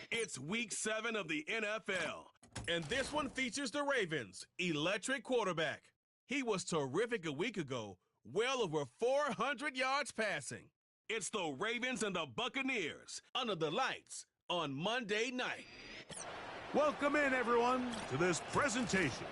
It's week 7 of the NFL, and this one features the Ravens' electric quarterback. He was terrific a week ago, well over 400 yards passing. It's the Ravens and the Buccaneers under the lights on Monday night. Welcome in, everyone, to this presentation.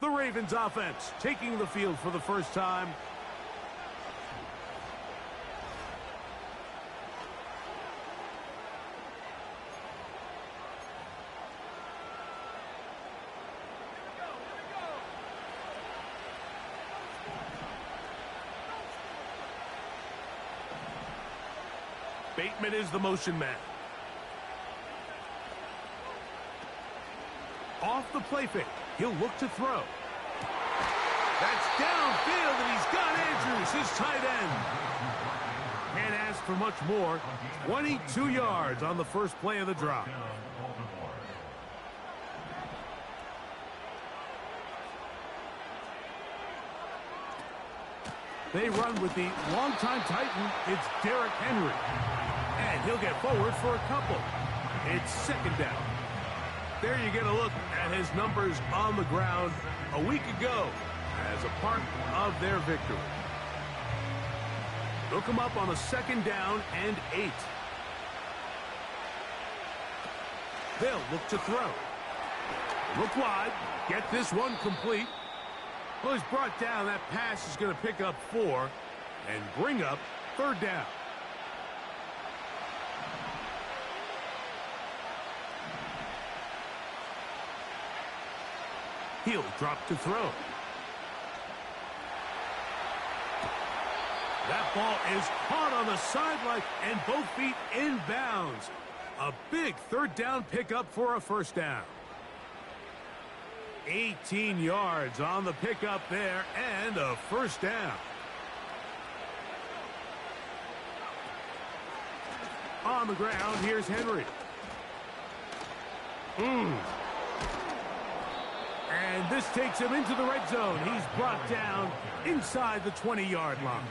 The Ravens offense taking the field for the first time. Bateman is the motion man. Off the play fake. He'll look to throw. That's downfield, and he's got Andrews, his tight end. Can't ask for much more. 22 yards on the first play of the drop. They run with the longtime Titan. It's Derrick Henry. And he'll get forward for a couple. It's second down. There you get a look at his numbers on the ground a week ago as a part of their victory. Look him up on a second down and 8. They'll look to throw. Look wide. Get this one complete. Well, he's brought down. That pass is going to pick up 4 and bring up third down. He'll drop to throw. That ball is caught on the sideline and both feet inbounds. A big third down pickup for a first down. 18 yards on the pickup there and a first down. On the ground, here's Henry. And this takes him into the red zone. He's brought down inside the 20-yard line.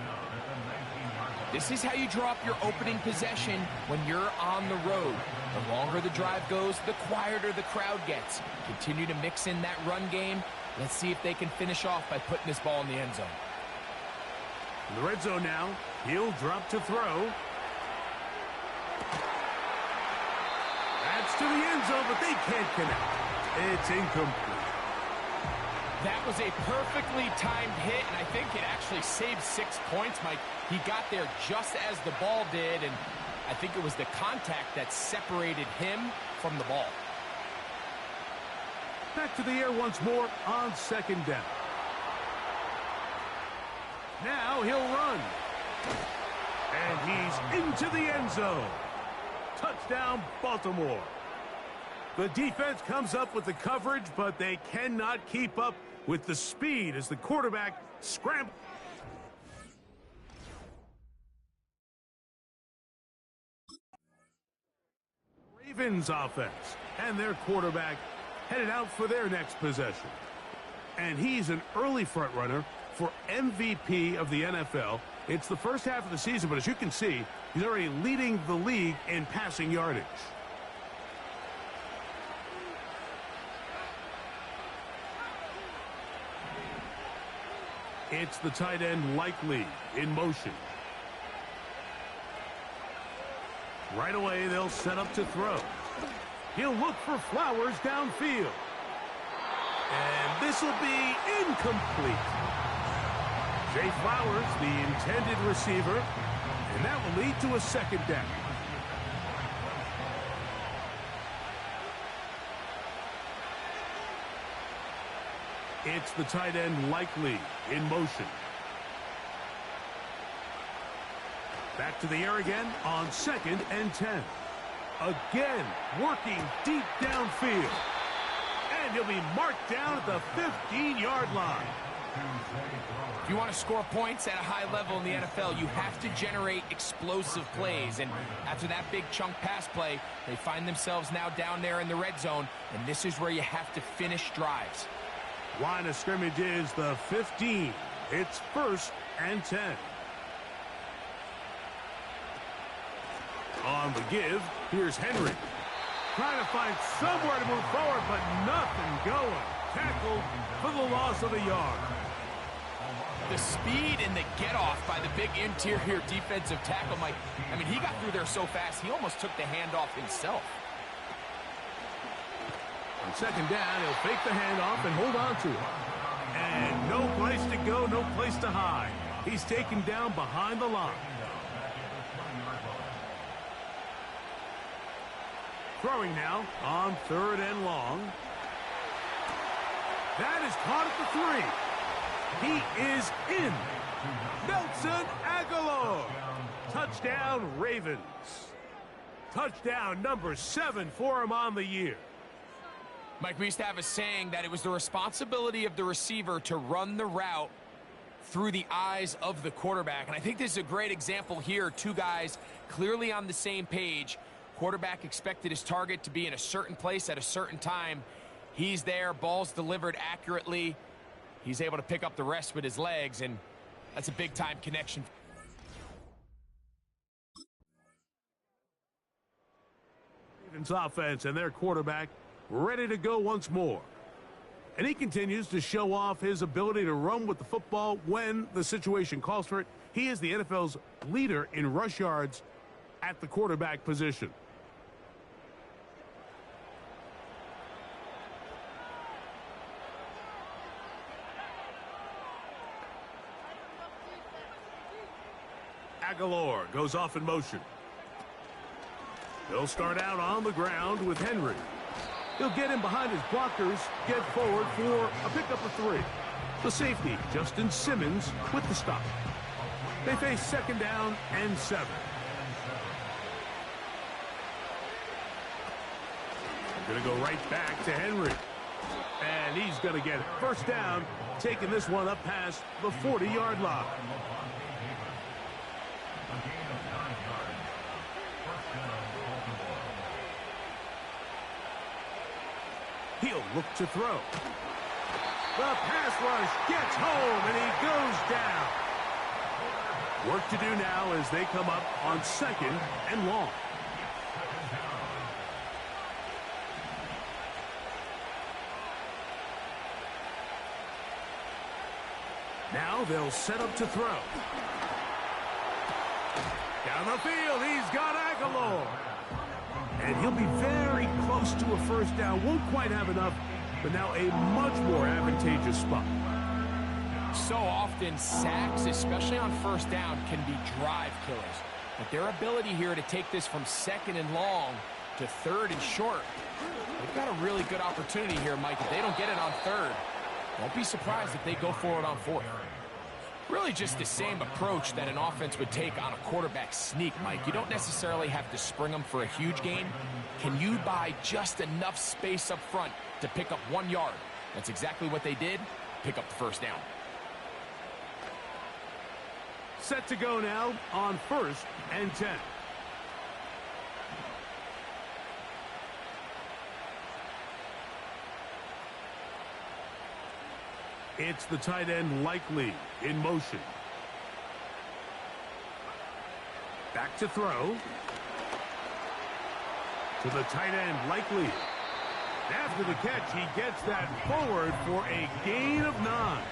This is how you drop your opening possession when you're on the road. The longer the drive goes, the quieter the crowd gets. Continue to mix in that run game. Let's see if they can finish off by putting this ball in the end zone. In the red zone now, he'll drop to throw. That's to the end zone, but they can't connect. It's incomplete. That was a perfectly timed hit, and I think it actually saved 6 points, Mike. He got there just as the ball did, and I think it was the contact that separated him from the ball. Back to the air once more on second down. Now he'll run. And he's into the end zone. Touchdown, Baltimore. The defense comes up with the coverage, but they cannot keep up with the speed as the quarterback scrambles. Ravens offense and their quarterback headed out for their next possession. And he's an early front runner for MVP of the NFL. It's the first half of the season, but as you can see, he's already leading the league in passing yardage. It's the tight end Likely in motion. Right away, they'll set up to throw. He'll look for Flowers downfield. And this will be incomplete. Jay Flowers, the intended receiver, and that will lead to a second down. It's the tight end Likely in motion. Back to the air again on 2nd and 10. Again, working deep downfield. And he'll be marked down at the 15-yard line. If you want to score points at a high level in the NFL, you have to generate explosive plays. And after that big chunk pass play, they find themselves now down there in the red zone. And this is where you have to finish drives. Line of scrimmage is the 15. It's 1st and 10. On the give, here's Henry. Trying to find somewhere to move forward, but nothing going. Tackled for the loss of a yard. The speed and the get-off by the big interior defensive tackle, Mike. I mean, he got through there so fast, he almost took the handoff himself. On 2nd down, he'll fake the handoff and hold on to it. And no place to go, no place to hide. He's taken down behind the line. Throwing now on 3rd and long. That is caught at the 3. He is in. Nelson Aguilar. Touchdown, Ravens. Touchdown number 7 for him on the year. Mike, we used to have a saying that it was the responsibility of the receiver to run the route through the eyes of the quarterback. And I think this is a great example here. Two guys clearly on the same page. Quarterback expected his target to be in a certain place at a certain time. He's there, ball's delivered accurately. He's able to pick up the rest with his legs, and that's a big-time connection. Ravens offense and their quarterback ready to go once more. And he continues to show off his ability to run with the football when the situation calls for it. He is the NFL's leader in rush yards at the quarterback position. Aguilar goes off in motion. He'll start out on the ground with Henry. He'll get in behind his blockers, get forward for a pickup of 3. The safety, Justin Simmons, with the stop. They face 2nd down and 7. Going to go right back to Henry. And he's going to get it. 1st down, taking this one up past the 40-yard line. He'll look to throw. The pass rush gets home, and he goes down. Work to do now as they come up on 2nd and long. Now they'll set up to throw. Down the field, he's got Aguilar. And he'll be very close to a 1st down. Won't quite have enough, but now a much more advantageous spot. So often, sacks, especially on 1st down, can be drive killers. But their ability here to take this from 2nd and long to 3rd and short, they've got a really good opportunity here, Mike. If they don't get it on 3rd, don't be surprised if they go for it on 4th. Really just the same approach that an offense would take on a quarterback sneak, Mike. You don't necessarily have to spring them for a huge gain. Can you buy just enough space up front to pick up 1 yard? That's exactly what they did. Pick up the 1st down. Set to go now on 1st and 10. It's the tight end Likely in motion. Back to throw. To the tight end Likely. After the catch, he gets that forward for a gain of 9.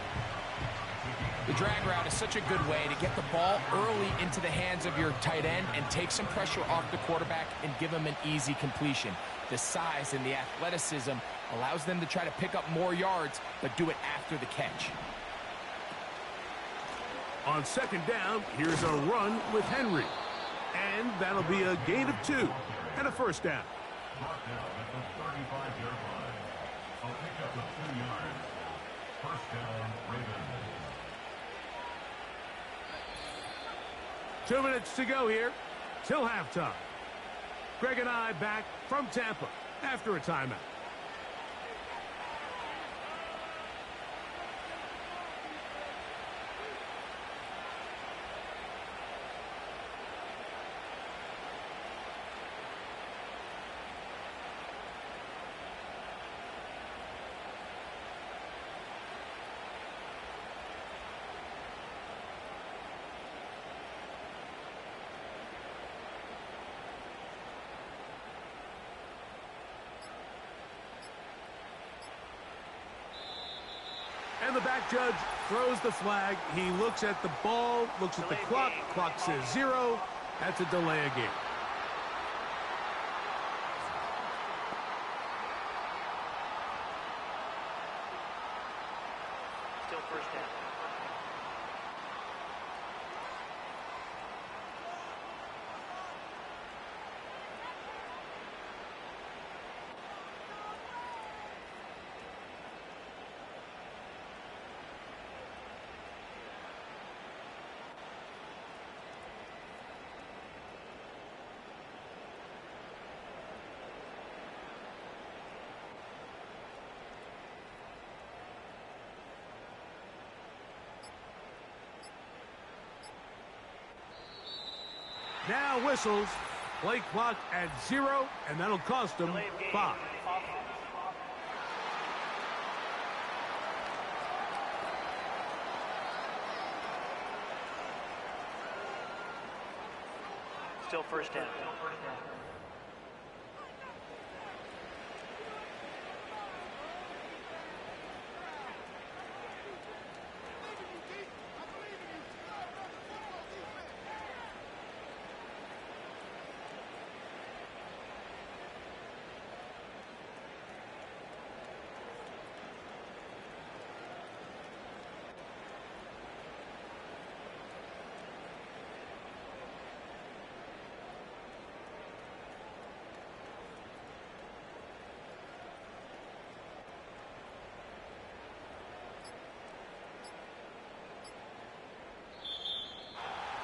The drag route is such a good way to get the ball early into the hands of your tight end and take some pressure off the quarterback and give him an easy completion. The size and the athleticism allows them to try to pick up more yards, but do it after the catch. On 2nd down, here's a run with Henry. And that'll be a gain of 2 and a 1st down. First down, Ravens. 2 minutes to go here till halftime. Greg and I back from Tampa after a timeout. And the back judge throws the flag. He looks at the ball, looks at the clock. Clock says 0. That's a delay of game. Still first down. Now whistles. Play clock at 0, and that'll cost them 5. Still first down.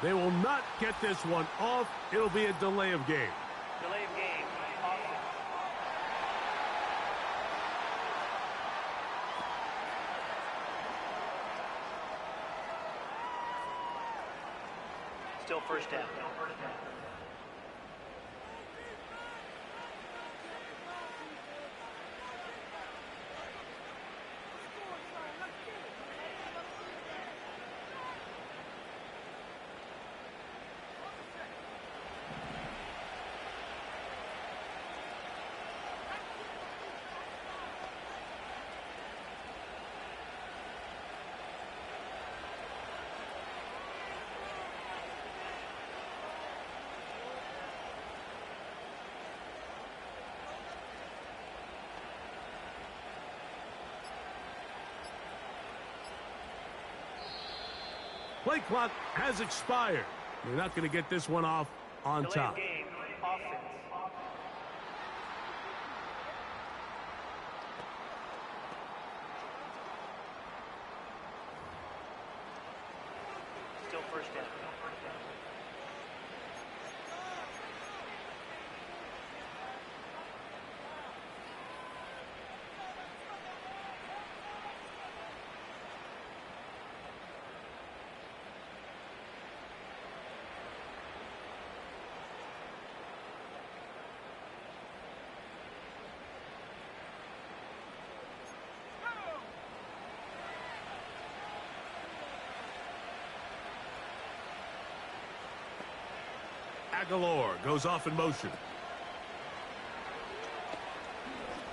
They will not get this one off. It'll be a delay of game. Delay of game. Still first down. Play clock has expired. They're not going to get this one off on Delay top. of game. Offense. Still first down. Aguilar goes off in motion.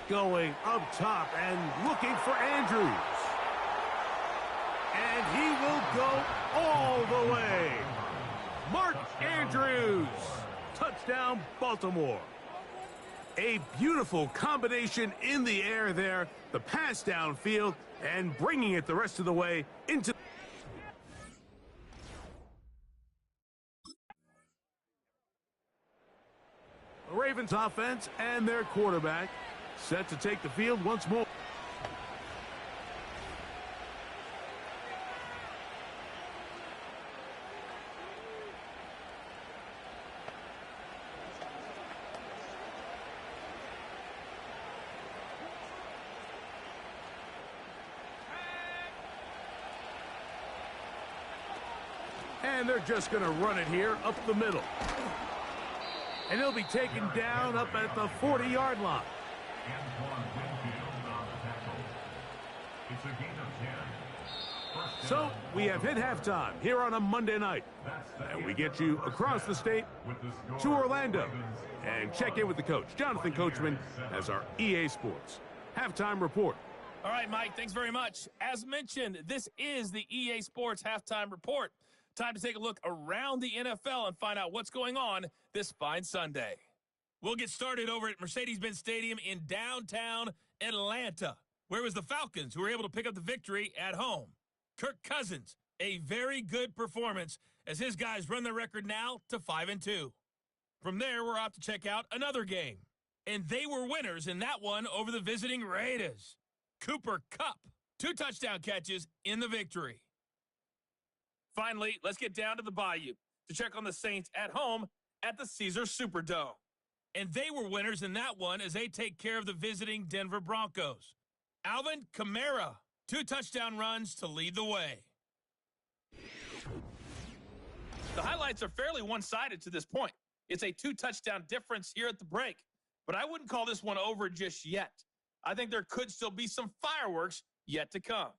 Going up top and looking for Andrews. And he will go all the way. Mark Andrews. Touchdown, Baltimore. A beautiful combination in the air there. The pass downfield and bringing it the rest of the way into the Ravens offense and their quarterback set to take the field once more. And they're just going to run it here up the middle. And he'll be taken down up at the 40-yard line. So we have hit halftime here on a Monday night. And we get you across the state to Orlando. And check in with the coach, Jonathan Coachman, as our EA Sports halftime report. All right, Mike, thanks very much. As mentioned, this is the EA Sports halftime report. Time to take a look around the NFL and find out what's going on this fine Sunday. We'll get started over at Mercedes-Benz Stadium in downtown Atlanta, where it was the Falcons who were able to pick up the victory at home. Kirk Cousins, a very good performance as his guys run their record now to 5-2. From there, we're off to check out another game. And they were winners in that one over the visiting Raiders. Cooper Kupp, 2 touchdown catches in the victory. Finally, let's get down to the Bayou to check on the Saints at home at the Caesars Superdome. And they were winners in that one as they take care of the visiting Denver Broncos. Alvin Kamara, 2 touchdown runs to lead the way. The highlights are fairly one-sided to this point. It's a 2-touchdown difference here at the break. But I wouldn't call this one over just yet. I think there could still be some fireworks yet to come.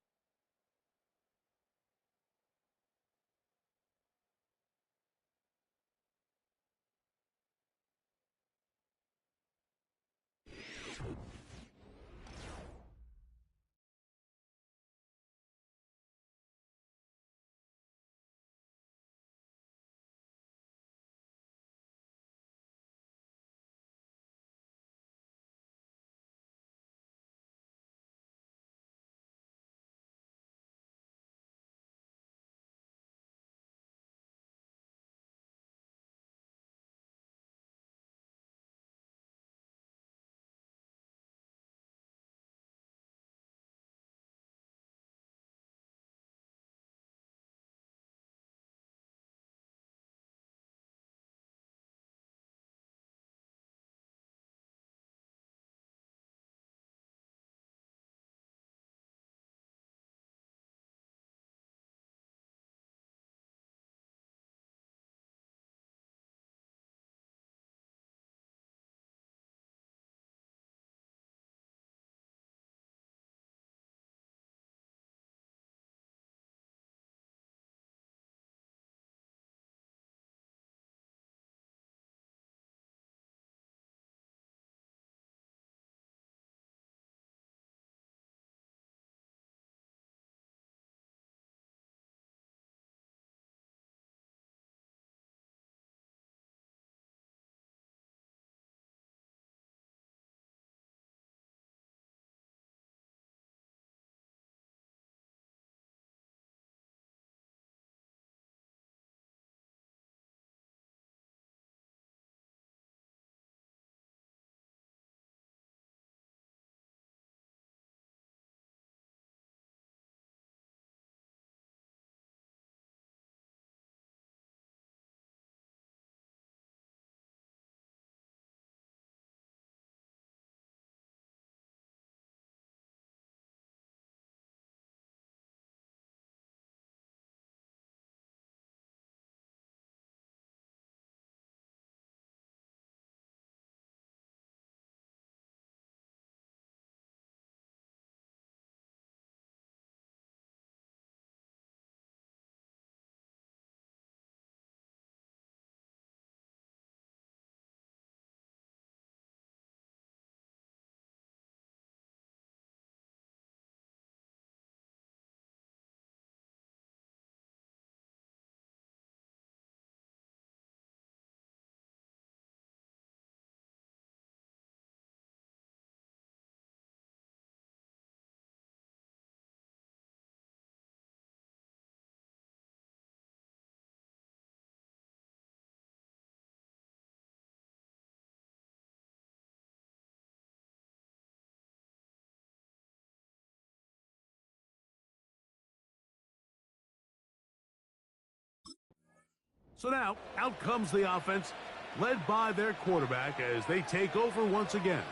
So now, out comes the offense, led by their quarterback as they take over once again.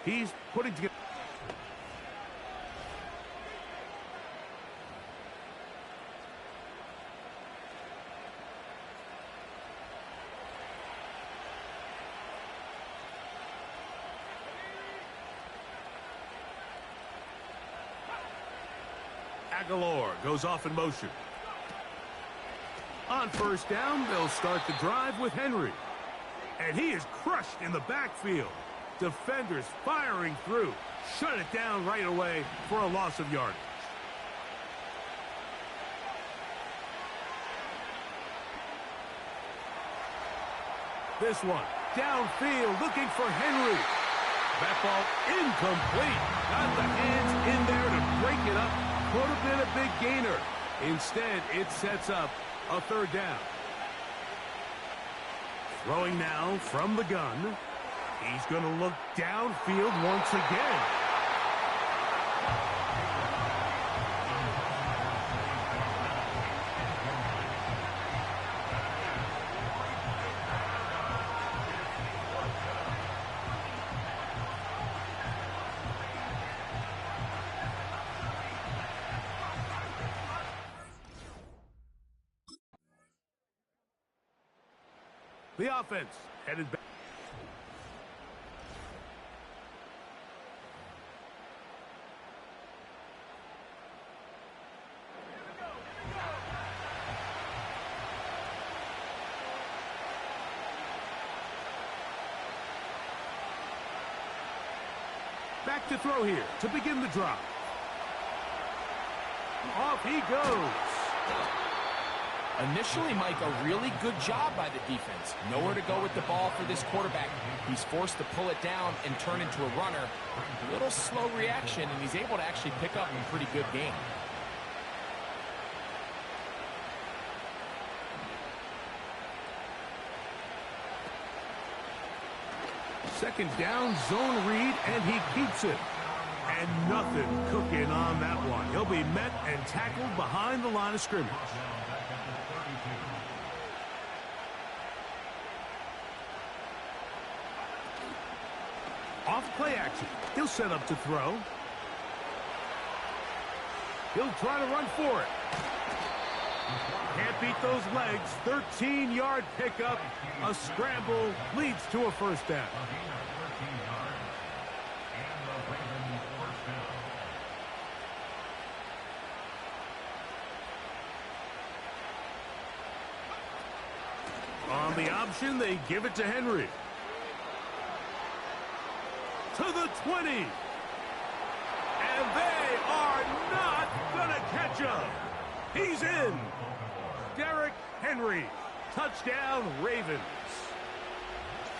He's putting together. Aguilar goes off in motion. On first down, they'll start the drive with Henry. And he is crushed in the backfield. Defenders firing through. Shut it down right away for a loss of yardage. This one, downfield, looking for Henry. That ball incomplete. Got the hands in there to break it up. Could have been a big gainer. Instead, it sets up a third down. Throwing now from the gun. He's going to look downfield once again. The offense headed back. Back to throw here to begin the drive. Off he goes. Initially, Mike, a really good job by the defense. Nowhere to go with the ball for this quarterback. He's forced to pull it down and turn into a runner. A little slow reaction, and he's able to actually pick up a pretty good game. Second down, zone read, and he keeps it. And nothing cooking on that one. He'll be met and tackled behind the line of scrimmage. Off play action. He'll set up to throw. He'll try to run for it. Can't beat those legs. 13-yard pickup. A scramble leads to a first down. On the option, they give it to Henry. To the 20. And they are not going to catch him. He's in. Derrick Henry. Touchdown, Ravens.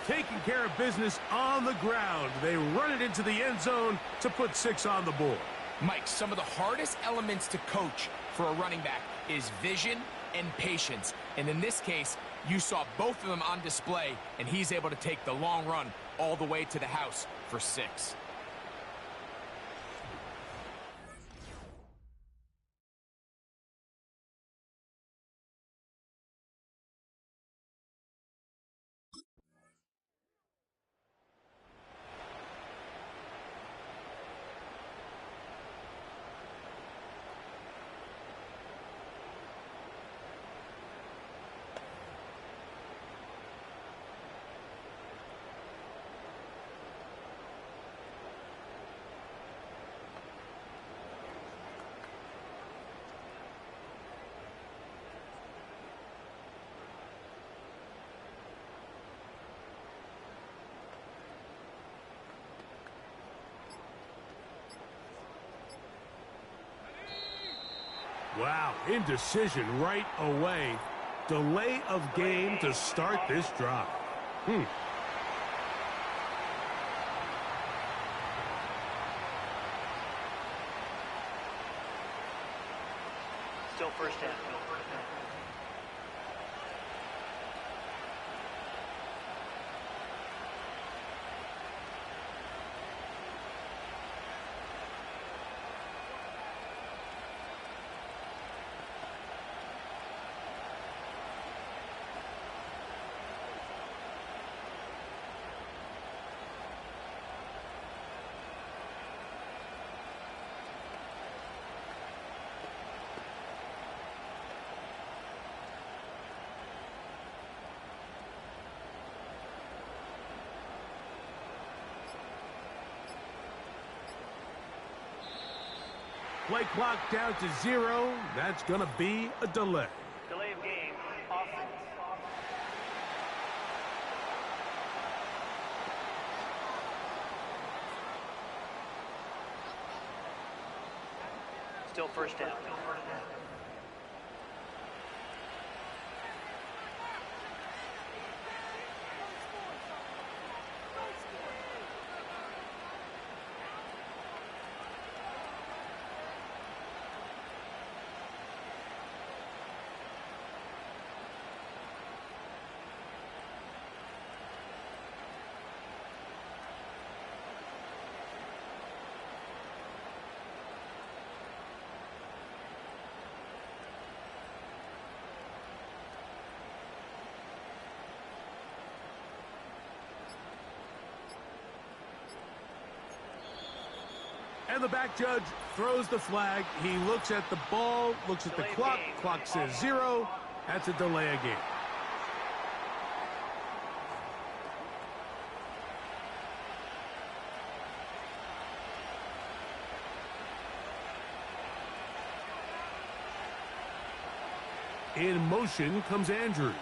Taking care of business on the ground. They run it into the end zone to put 6 on the board. Mike, some of the hardest elements to coach for a running back is vision and patience. And in this case, you saw both of them on display, and he's able to take the long run all the way to the house for 6. Wow, indecision right away. Delay of game to start this drive. Still first down. Play clock down to 0. That's going to be a delay. Delay of game. Offense. Still first down. And the back judge throws the flag. He looks at the ball, looks at the clock. Clock says 0. That's a delay of game. In motion comes Andrews.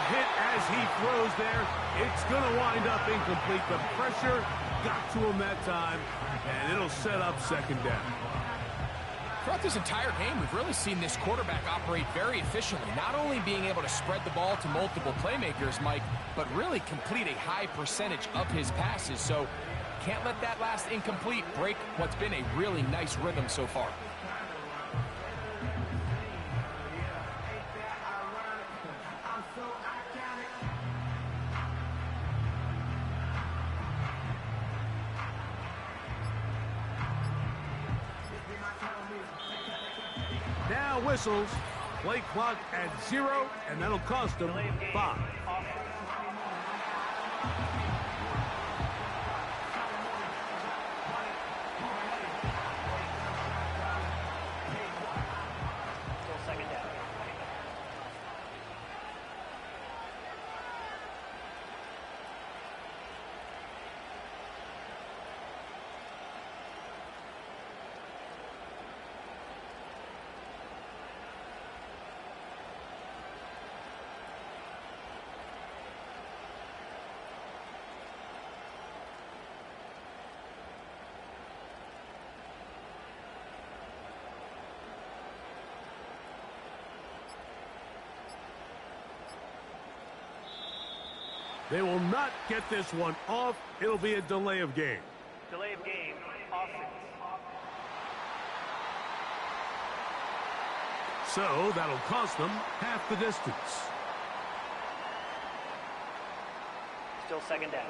Hit as he throws there. It's going to wind up incomplete. The pressure got to him that time, and it'll set up second down. Throughout this entire game, we've really seen this quarterback operate very efficiently, not only being able to spread the ball to multiple playmakers, Mike, but really complete a high percentage of his passes. So can't let that last incomplete break what's been a really nice rhythm so far. Now whistles. Play clock at 0, and that'll cost them 5. Still second down. They will not get this one off. It'll be a delay of game. Delay of game. Offense. So that'll cost them half the distance. Still second down.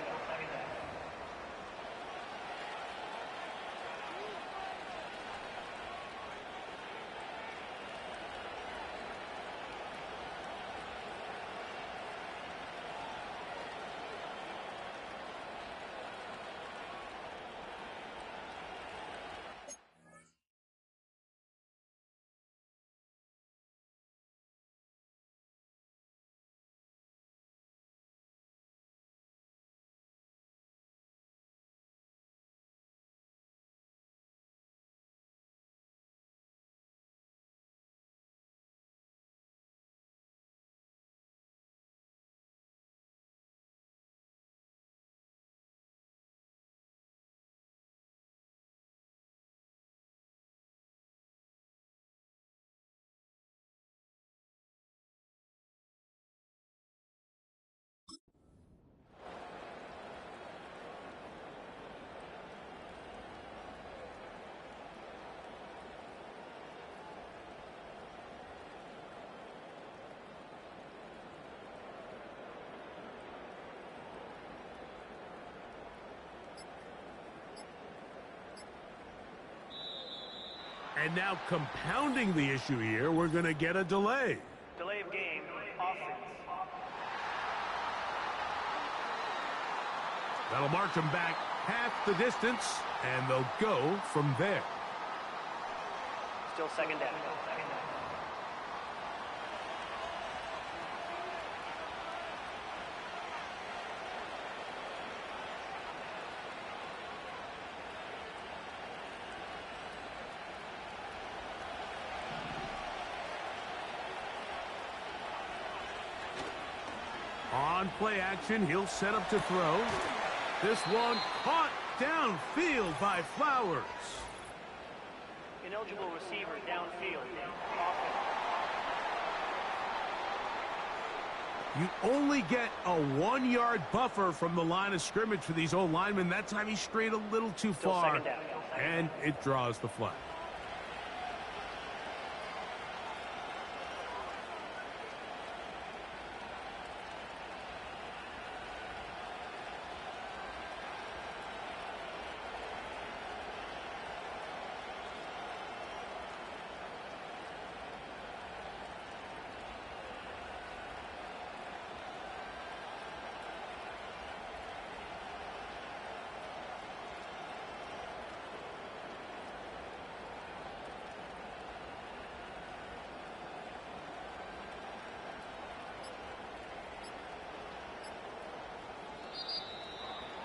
And now compounding the issue here, we're going to get a delay. Delay of game. Offense. That'll march them back half the distance, and they'll go from there. Still second down. on play action. He'll set up to throw. This one caught downfield by Flowers. Ineligible receiver downfield. You only get a 1-yard buffer from the line of scrimmage for these old linemen. That time he strayed a little too Still far, second down. and it draws the flag.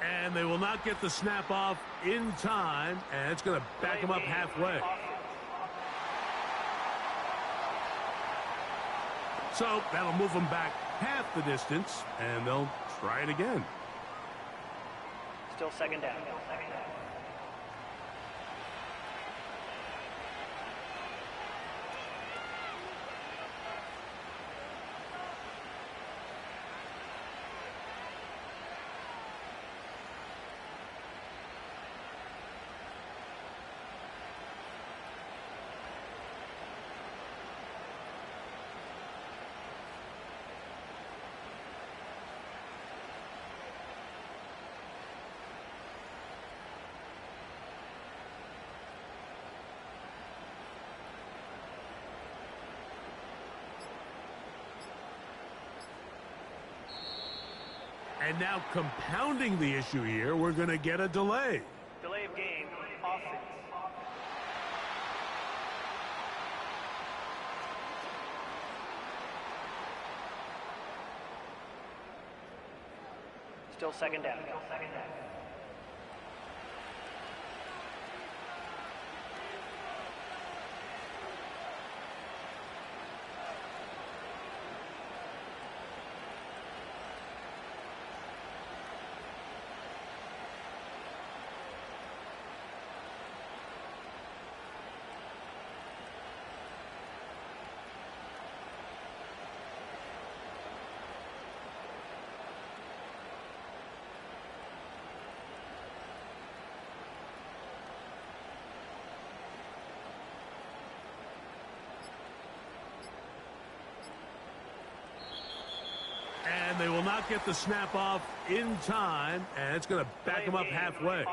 And they will not get the snap off in time, and it's going to back them up halfway. So that'll move them back half the distance, and they'll try it again. Still second down. And now compounding the issue here, we're going to get a delay. Delay of game, offense. Still second down. And they will not get the snap off in time, and it's going to back them up halfway.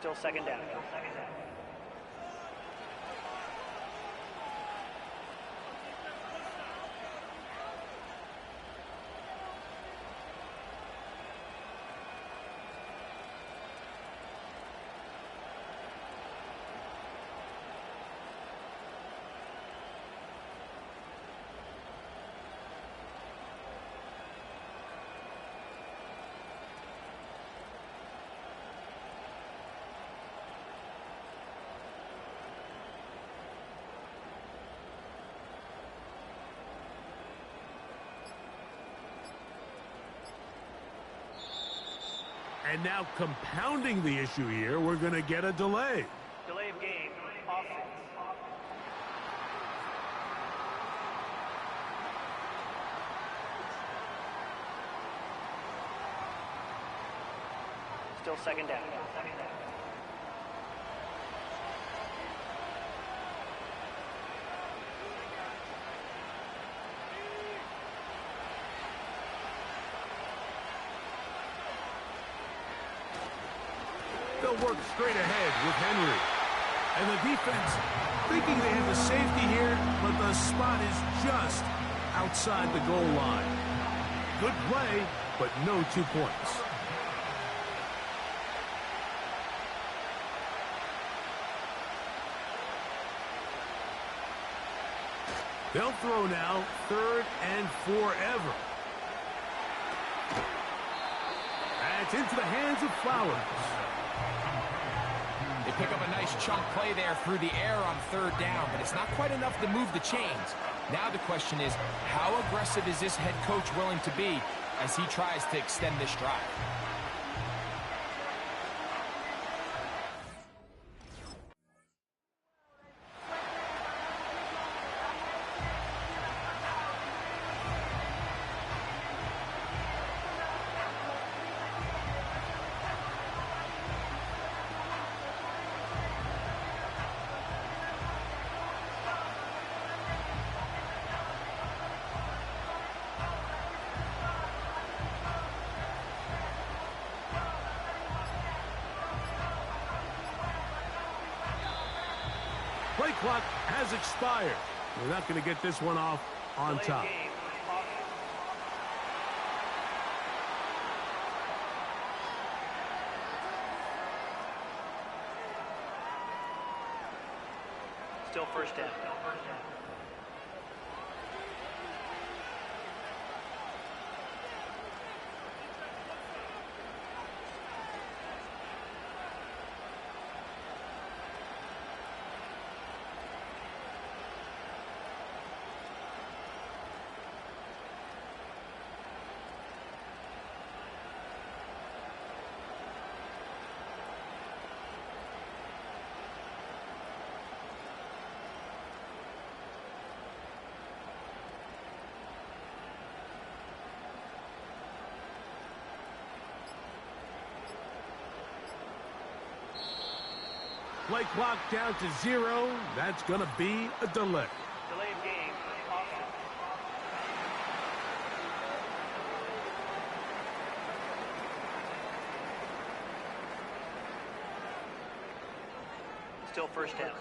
Still second down. And now compounding the issue here, we're going to get a delay. Delay of game, offense. Still second down. They'll work straight ahead with Henry. And the defense thinking they have the safety here, but the spot is just outside the goal line. Good play, but no 2 points. They'll throw now, 3rd and forever. That's into the hands of Flowers. They pick up a nice chunk play there through the air on 3rd down, but it's not quite enough to move the chains. Now the question is, how aggressive is this head coach willing to be as he tries to extend this drive? Play clock has expired. We're not going to get this one off on top. Still first down. Play clock down to 0. That's going to be a delay. Delay of game. Option. Still first down.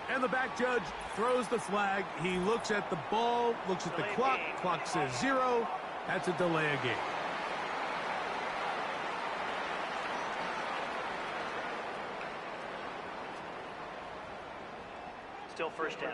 And the back judge throws the flag. He looks at the ball, looks at the clock. Clock says 0. That's a delay of game. Still first down.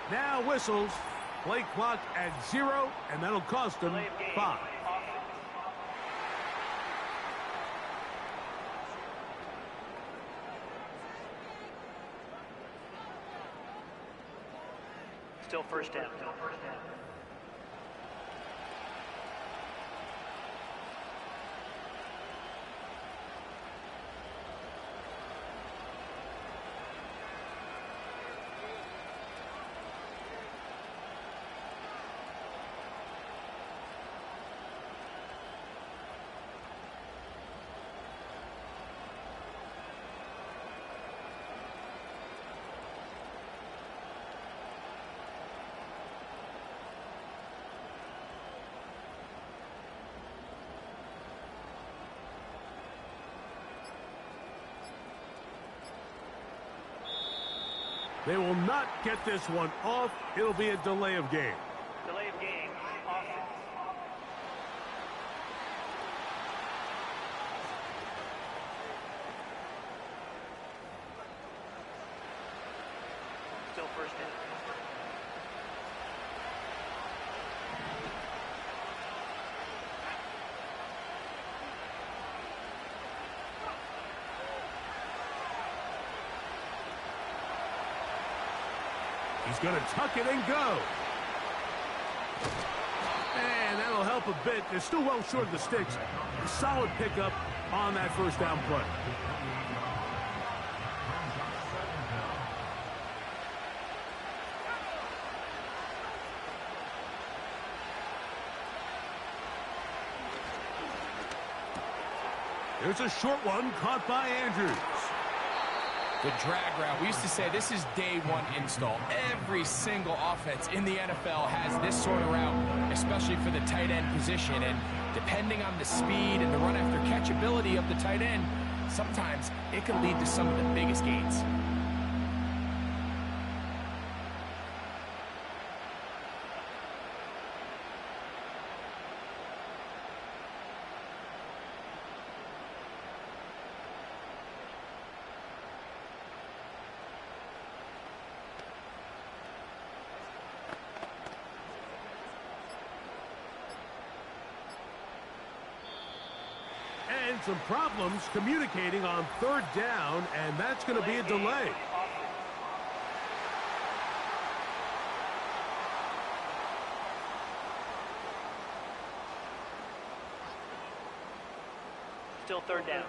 Now whistles. Play clock at 0, and that'll cost them 5. Still first down. They will not get this one off. It'll be a delay of game. Delay of game. Option. Still first down. He's going to tuck it and go. And that'll help a bit. They're still well short of the sticks. A solid pickup on that first down play. There's a short one caught by Andrews. The drag route, we used to say this is day one install. Every single offense in the NFL has this sort of route, especially for the tight end position. And depending on the speed and the run after catch ability of the tight end, sometimes it can lead to some of the biggest gains. And some problems communicating on third down, and that's going to be a delay. Still third down.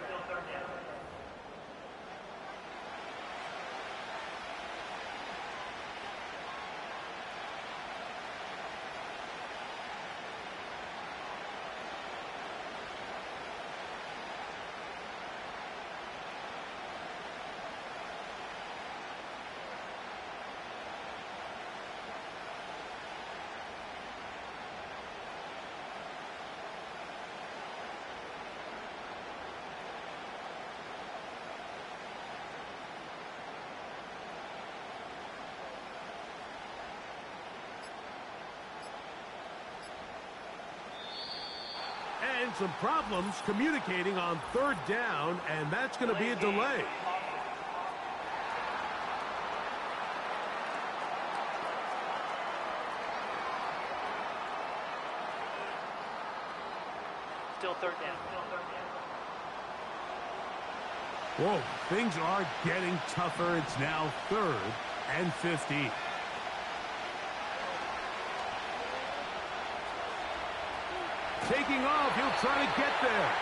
And some problems communicating on third down, and that's going to be a delay. Still third down. Whoa, things are getting tougher. It's now 3rd and 15. Taking off, he'll try to get there.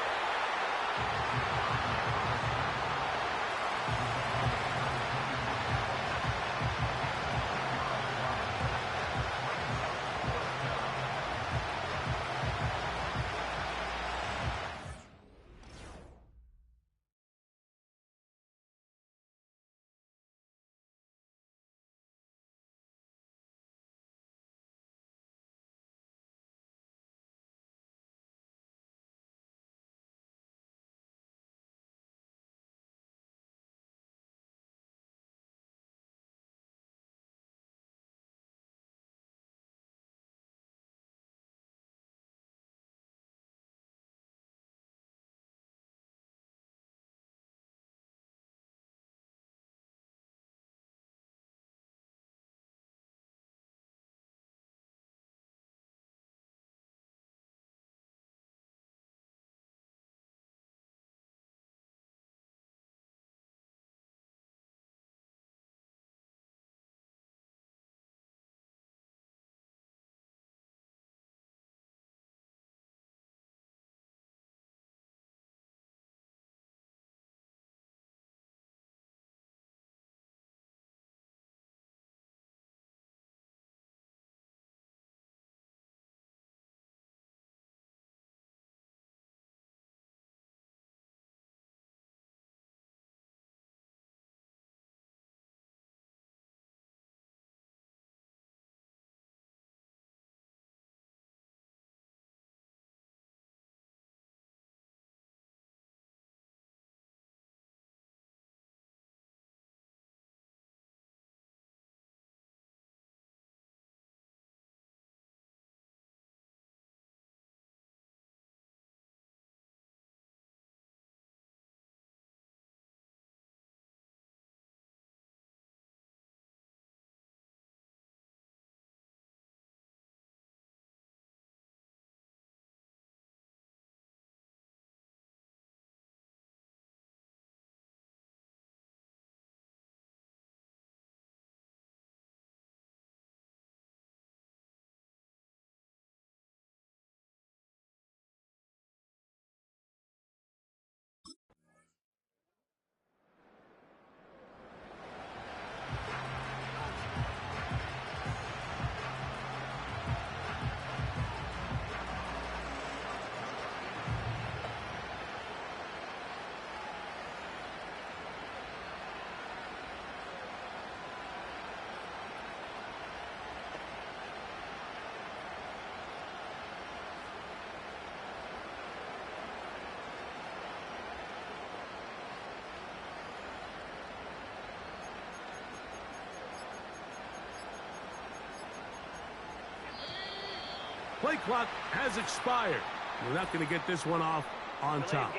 Play clock has expired. We're not going to get this one off on top.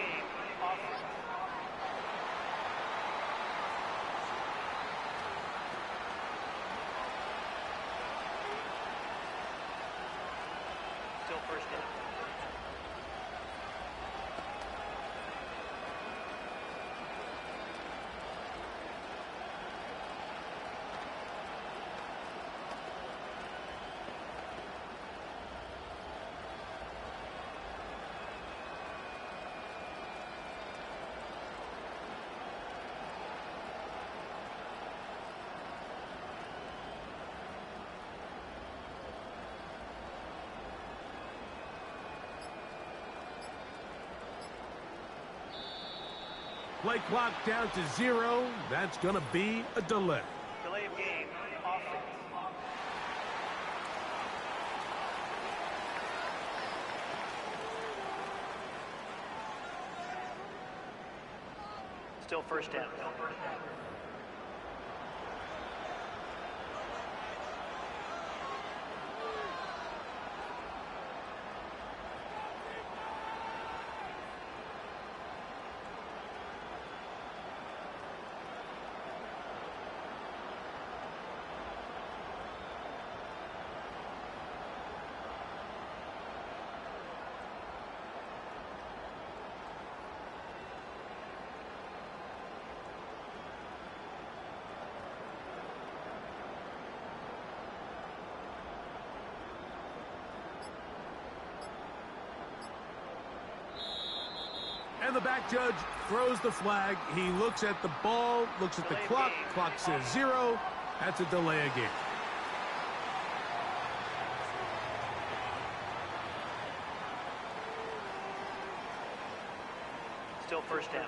Still first down. Play clock down to 0. That's going to be a delay. Delay of game. Offense. Still first down. And the back judge throws the flag. He looks at the ball, looks at the clock. Clock says 0. That's a delay again. Still first down.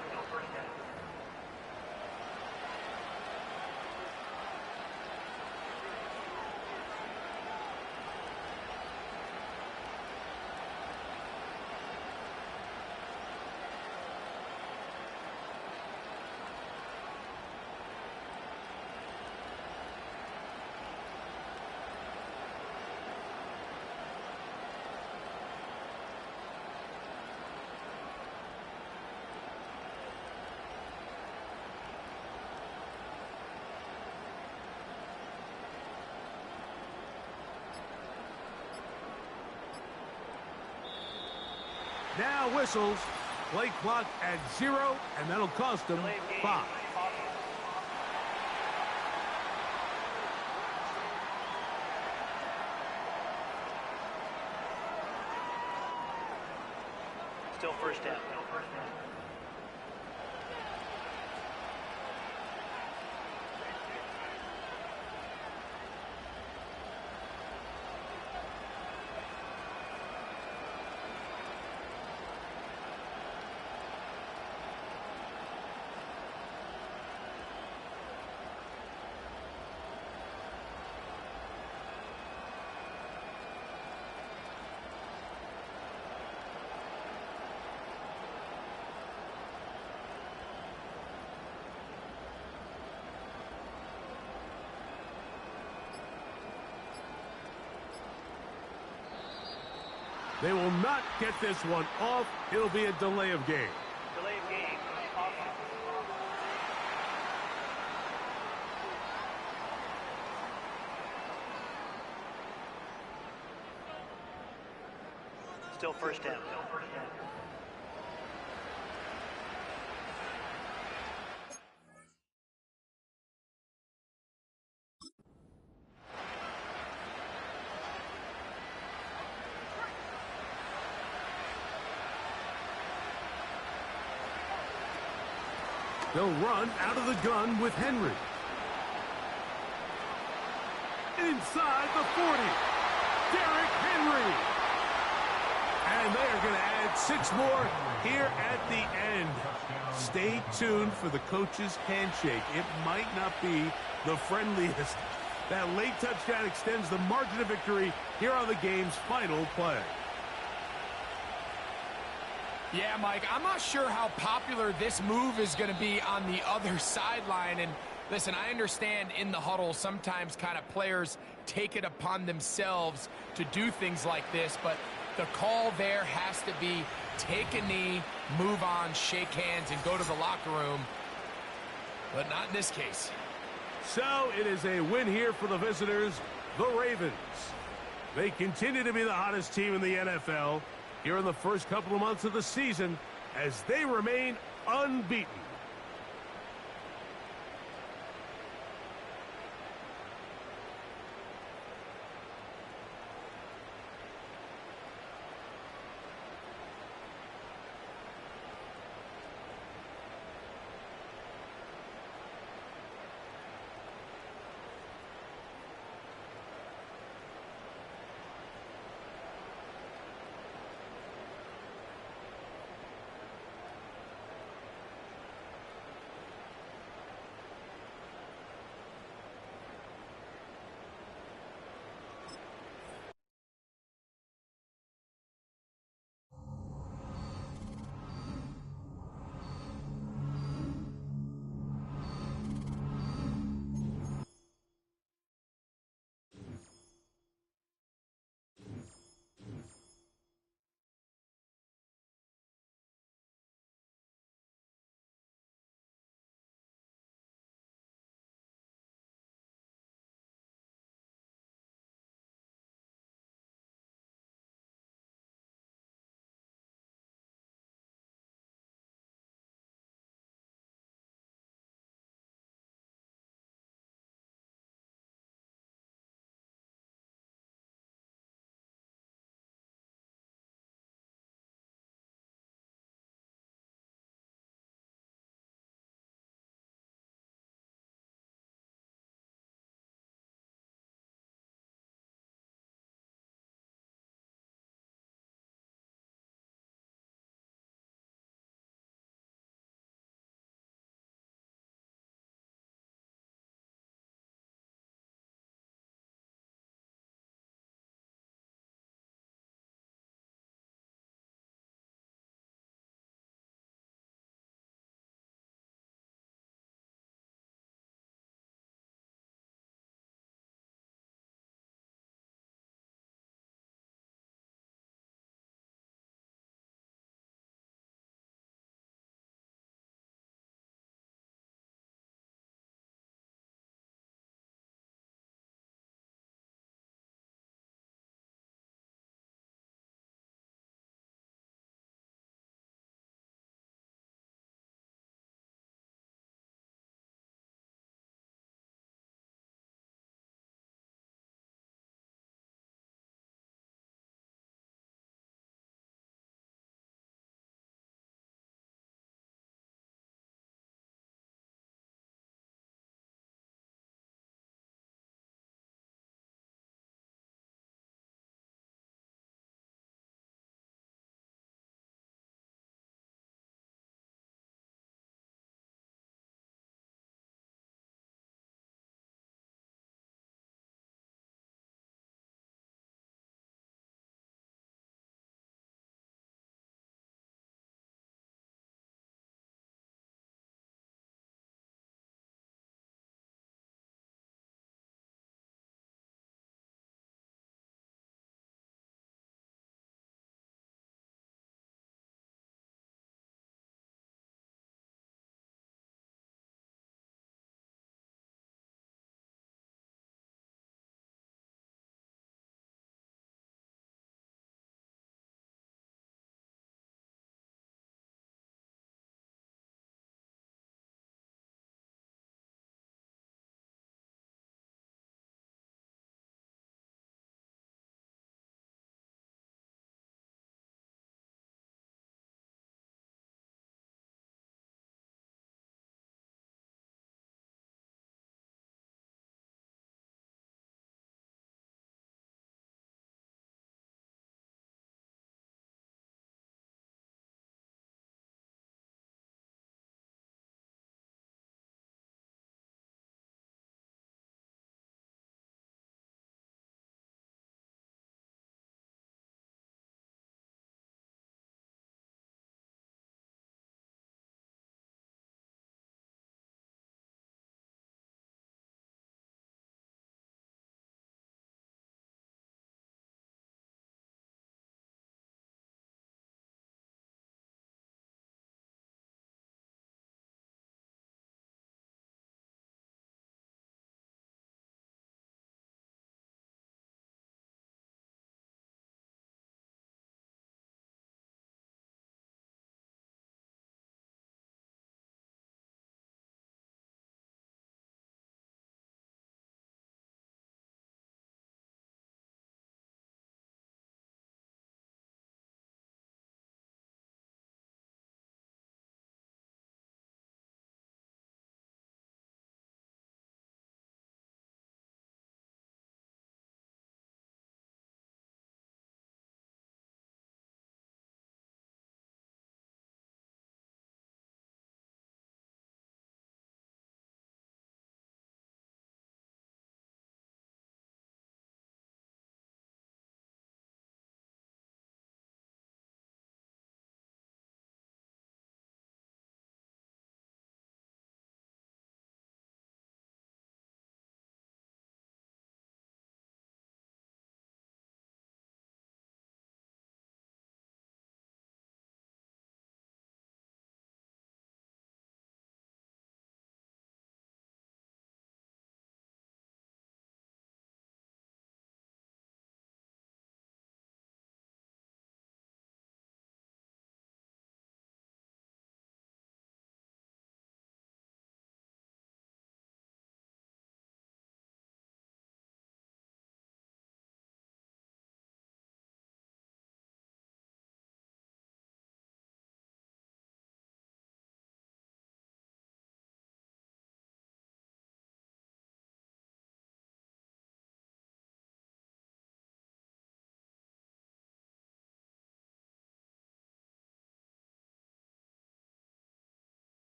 Now whistles. Play clock at 0, and that'll cost them 5. Still first down. They will not get this one off. It'll be a delay of game. Delay of game. Offense. Still first down. They'll run out of the gun with Henry. Inside the 40. Derrick Henry. And they are going to add 6 more here at the end. Stay tuned for the coach's handshake. It might not be the friendliest. That late touchdown extends the margin of victory here on the game's final play. Yeah, Mike, I'm not sure how popular this move is going to be on the other sideline. And listen, I understand in the huddle sometimes kind of players take it upon themselves to do things like this, but the call there has to be take a knee, move on, shake hands, and go to the locker room. But not in this case. So it is a win here for the visitors, the Ravens. They continue to be the hottest team in the NFL here in the first couple of months of the season as they remain unbeaten.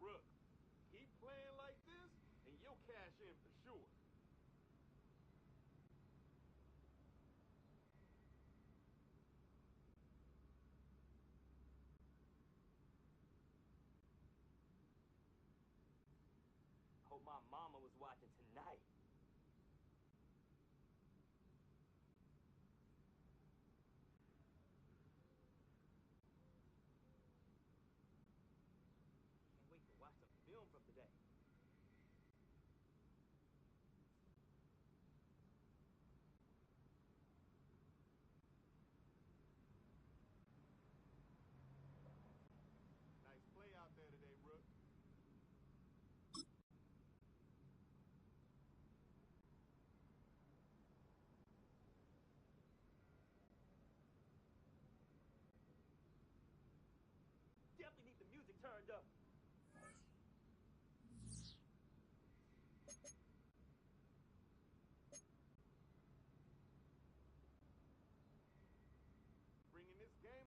Brooks.